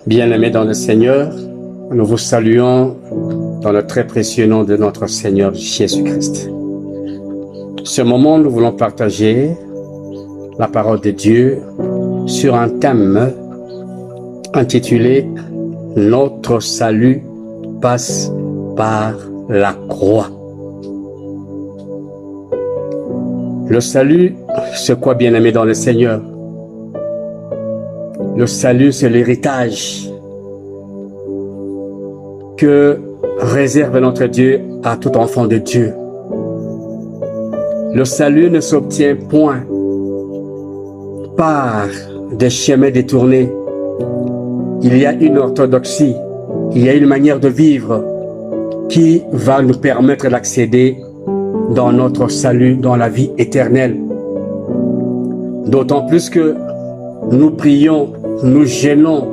Bien-aimés dans le Seigneur, nous vous saluons dans le très précieux nom de notre Seigneur Jésus-Christ. Ce moment, nous voulons partager la parole de Dieu sur un thème intitulé « Notre salut passe par la croix ». Le salut, c'est quoi, bien-aimés dans le Seigneur? Le salut, c'est l'héritage que réserve notre Dieu à tout enfant de Dieu. Le salut ne s'obtient point par des chemins détournés. Il y a une orthodoxie, il y a une manière de vivre qui va nous permettre d'accéder dans notre salut, dans la vie éternelle. D'autant plus que nous prions, nous gênons,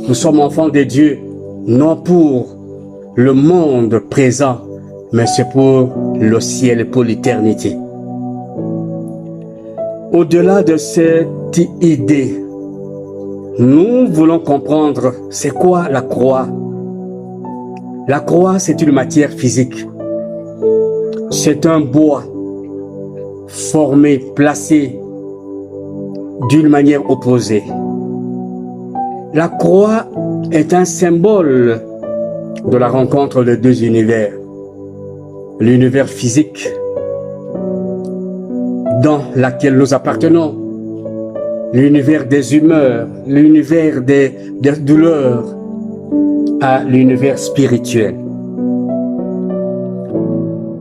nous sommes enfants de Dieu, non pour le monde présent, mais c'est pour le ciel, pour l'éternité. Au-delà de cette idée, nous voulons comprendre c'est quoi la croix. La croix, c'est une matière physique. C'est un bois formé, placé d'une manière opposée. La croix est un symbole de la rencontre de deux univers. L'univers physique dans lequel nous appartenons, l'univers des humeurs, l'univers des douleurs, à l'univers spirituel.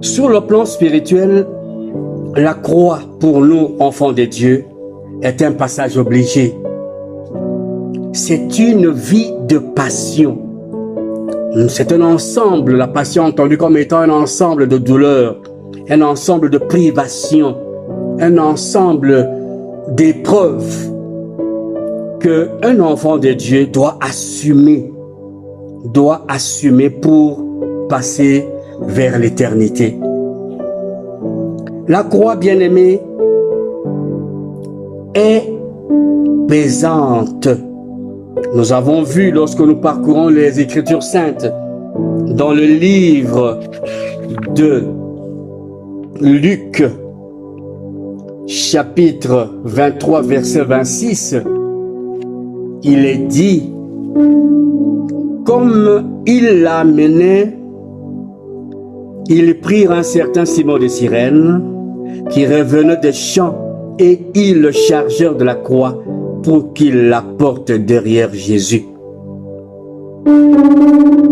Sur le plan spirituel, la croix pour nous, enfants de Dieu, est un passage obligé. C'est une vie de passion. C'est un ensemble, la passion entendue comme étant un ensemble de douleurs, un ensemble de privations, un ensemble d'épreuves qu'un enfant de Dieu doit assumer pour passer vers l'éternité. La croix, bien-aimée, est pesante. Nous avons vu lorsque nous parcourons les Écritures saintes dans le livre de Luc, chapitre 23, verset 26, il est dit, comme il l'amenait, ils prirent un certain Simon de Cyrène qui revenait des champs et ils le chargèrent de la croix pour qu'il la porte derrière Jésus.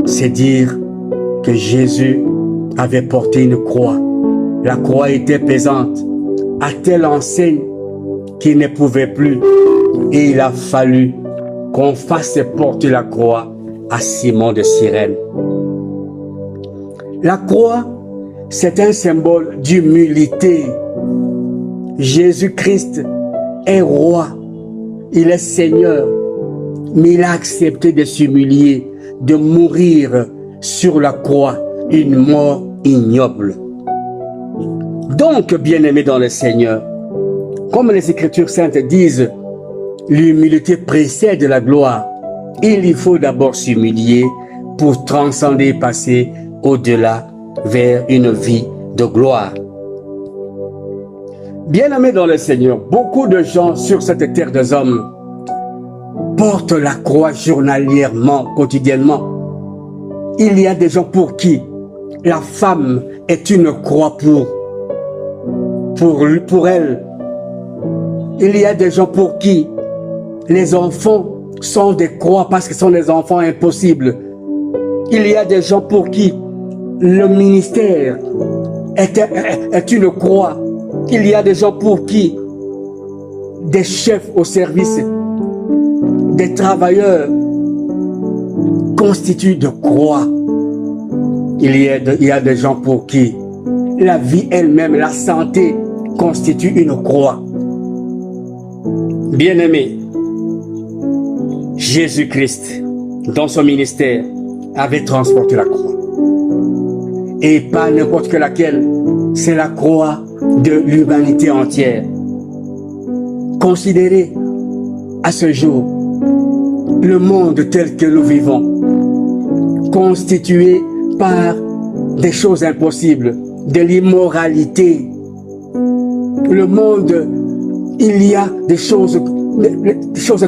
C'est dire que Jésus avait porté une croix. La croix était pesante, à telle enseigne qu'il ne pouvait plus. Et il a fallu qu'on fasse porter la croix à Simon de Cyrène. La croix, c'est un symbole d'humilité. Jésus-Christ est roi, il est Seigneur, mais il a accepté de s'humilier, de mourir sur la croix, une mort ignoble. Donc, bien-aimés dans le Seigneur, comme les Écritures saintes disent, l'humilité précède la gloire. Il faut d'abord s'humilier pour transcender et passer au-delà vers une vie de gloire. Bien-aimés dans le Seigneur, beaucoup de gens sur cette terre des hommes portent la croix journalièrement, quotidiennement. Il y a des gens pour qui la femme est une croix pour elle. Il y a des gens pour qui les enfants sont des croix parce que ce sont des enfants impossibles. Il y a des gens pour qui le ministère est une croix. Il y a des gens pour qui des chefs au service, des travailleurs constituent de croix. Il y a des gens pour qui la vie elle-même, la santé constitue une croix. Bien-aimé, Jésus-Christ, dans son ministère, avait transporté la croix. Et pas n'importe que laquelle, c'est la croix de l'humanité entière. Considérez à ce jour le monde tel que nous vivons, constitué par des choses impossibles, de l'immoralité. Le monde, il y a des choses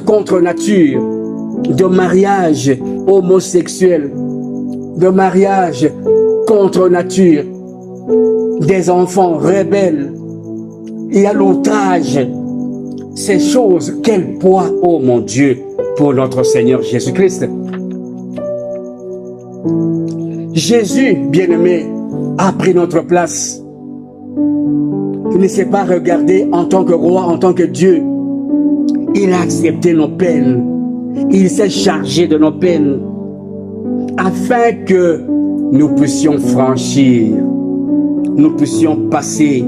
contre nature, de mariage homosexuel, de mariage contre nature, des enfants rebelles. Il y a l'outrage. Ces choses, quel poids, oh mon Dieu, pour notre Seigneur Jésus-Christ. Jésus, bien-aimé, a pris notre place. Il ne s'est pas regardé en tant que roi, en tant que Dieu. Il a accepté nos peines. Il s'est chargé de nos peines afin que nous puissions franchir, nous puissions passer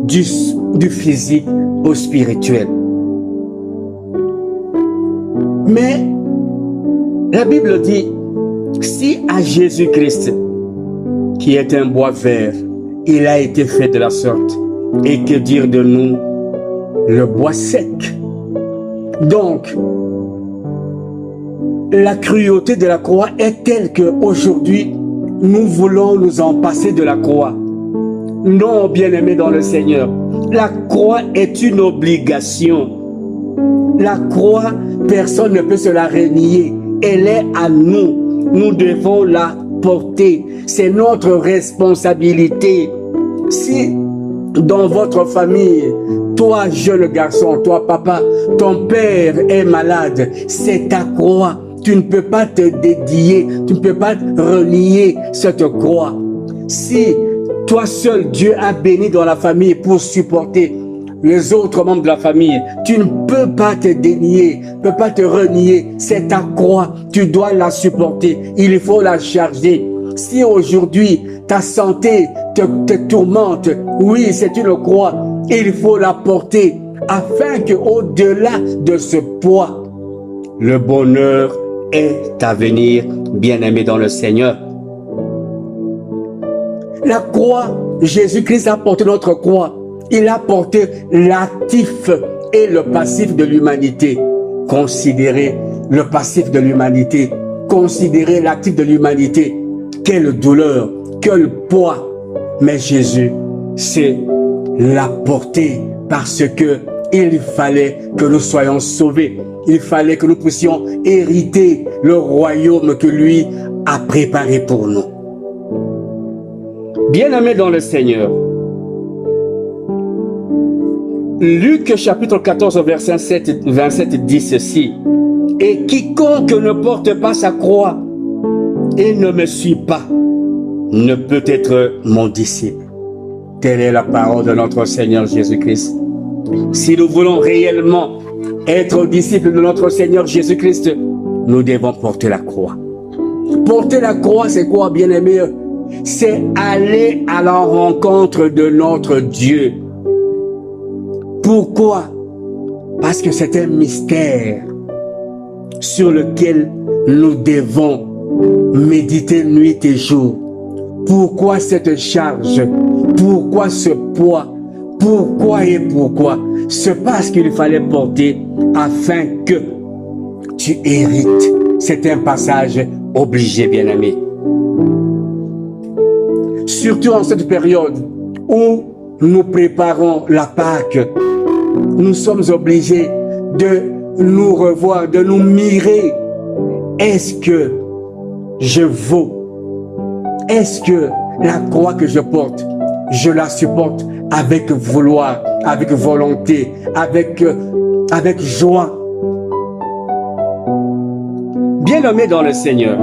du physique au spirituel. Mais la Bible dit, si à Jésus-Christ, qui est un bois vert, il a été fait de la sorte, et que dire de nous, le bois sec. Donc, la cruauté de la croix est telle qu'aujourd'hui, nous voulons nous en passer de la croix. Non, bien-aimés dans le Seigneur, la croix est une obligation. La croix, personne ne peut se la renier. Elle est à nous. Nous devons la porter. C'est notre responsabilité. Si dans votre famille, toi jeune garçon, toi papa, ton père est malade, c'est ta croix. Tu ne peux pas te dédier, tu ne peux pas renier cette croix. Si toi seul, Dieu a béni dans la famille pour supporter les autres membres de la famille, tu ne peux pas te dénier, ne peux pas te renier. C'est ta croix, tu dois la supporter. Il faut la charger. Si aujourd'hui ta santé te tourmente, oui, c'est une croix. Il faut la porter afin que au-delà de ce poids, le bonheur est à venir, bien-aimé dans le Seigneur. La croix, Jésus-Christ a porté notre croix. Il a porté l'actif et le passif de l'humanité. Considérez le passif de l'humanité. Considérez l'actif de l'humanité. Quelle douleur, quel poids. Mais Jésus s'est la porté parce que il fallait que nous soyons sauvés. Il fallait que nous puissions hériter le royaume que lui a préparé pour nous. Bien-aimés dans le Seigneur, Luc chapitre 14 verset 27 dit ceci: et quiconque ne porte pas sa croix et ne me suit pas ne peut être mon disciple. Telle est la parole de notre Seigneur Jésus-Christ. Si nous voulons réellement être disciples de notre Seigneur Jésus-Christ, nous devons porter la croix. Porter la croix, c'est quoi, bien-aimés? C'est aller à la rencontre de notre Dieu. Pourquoi? Parce que c'est un mystère sur lequel nous devons méditer nuit et jour. Pourquoi cette charge? Pourquoi ce poids? Pourquoi et pourquoi? C'est parce qu'il fallait porter afin que tu hérites. C'est un passage obligé, bien-aimé. Surtout en cette période où nous préparons la Pâque, nous sommes obligés de nous revoir, de nous mirer. Est-ce que je vaux? Est-ce que la croix que je porte, je la supporte avec vouloir, avec volonté, avec joie? Bien-aimés dans le Seigneur,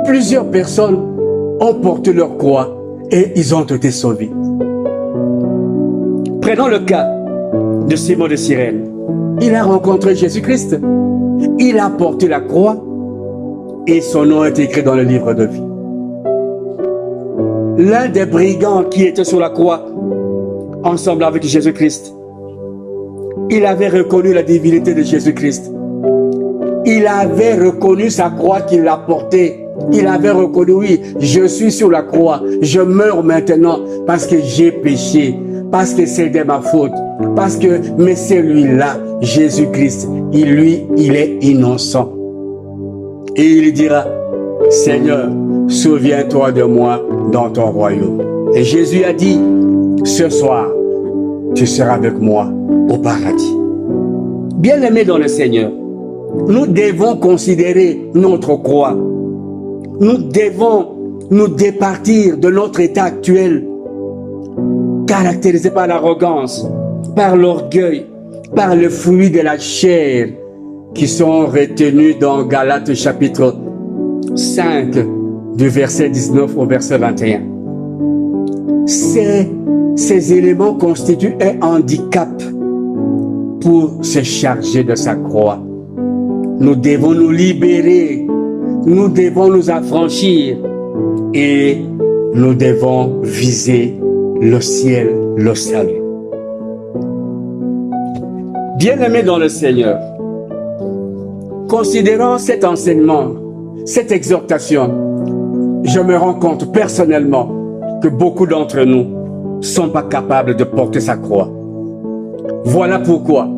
plusieurs personnes ont porté leur croix et ils ont été sauvés. Prenons le cas de Simon de Cyrène. Il a rencontré Jésus-Christ. Il a porté la croix et son nom est écrit dans le livre de vie. L'un des brigands qui était sur la croix, ensemble avec Jésus-Christ, il avait reconnu la divinité de Jésus-Christ. Il avait reconnu sa croix qu'il a portée. Il avait reconnu, oui, je suis sur la croix, je meurs maintenant parce que j'ai péché. parce que c'était ma faute, parce que, mais celui-là, Jésus-Christ, il est innocent. Et il dira, Seigneur, souviens-toi de moi dans ton royaume. Et Jésus a dit, ce soir, tu seras avec moi au paradis. Bien-aimés dans le Seigneur, nous devons considérer notre croix. Nous devons nous départir de notre état actuel, caractérisé par l'arrogance, par l'orgueil, par le fruit de la chair, qui sont retenus dans Galates chapitre 5, du verset 19 au verset 21. Ces éléments constituent un handicap pour se charger de sa croix. Nous devons nous libérer, nous devons nous affranchir et nous devons viser le ciel, le salut. Bien-aimés dans le Seigneur, considérant cet enseignement, cette exhortation, je me rends compte personnellement que beaucoup d'entre nous ne sont pas capables de porter sa croix. Voilà pourquoi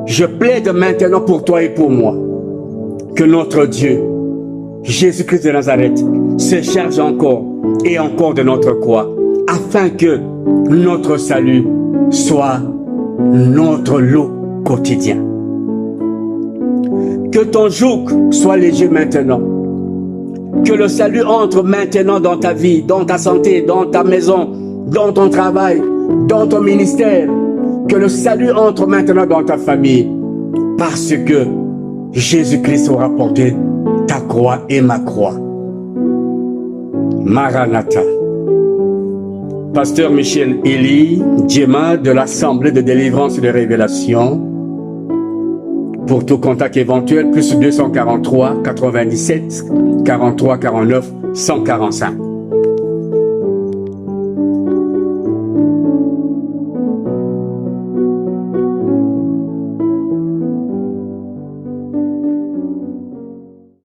je plaide maintenant pour toi et pour moi que notre Dieu, Jésus-Christ de Nazareth, se charge encore et encore de notre croix, afin que notre salut soit notre lot quotidien. Que ton joug soit léger maintenant. Que le salut entre maintenant dans ta vie, dans ta santé, dans ta maison, dans ton travail, dans ton ministère. Que le salut entre maintenant dans ta famille. Parce que Jésus-Christ aura porté ta croix et ma croix. Maranatha. Pasteur Michel Elie Djema de l'Assemblée de délivrance et de révélation. Pour tout contact éventuel, plus 243 97 43 49 145.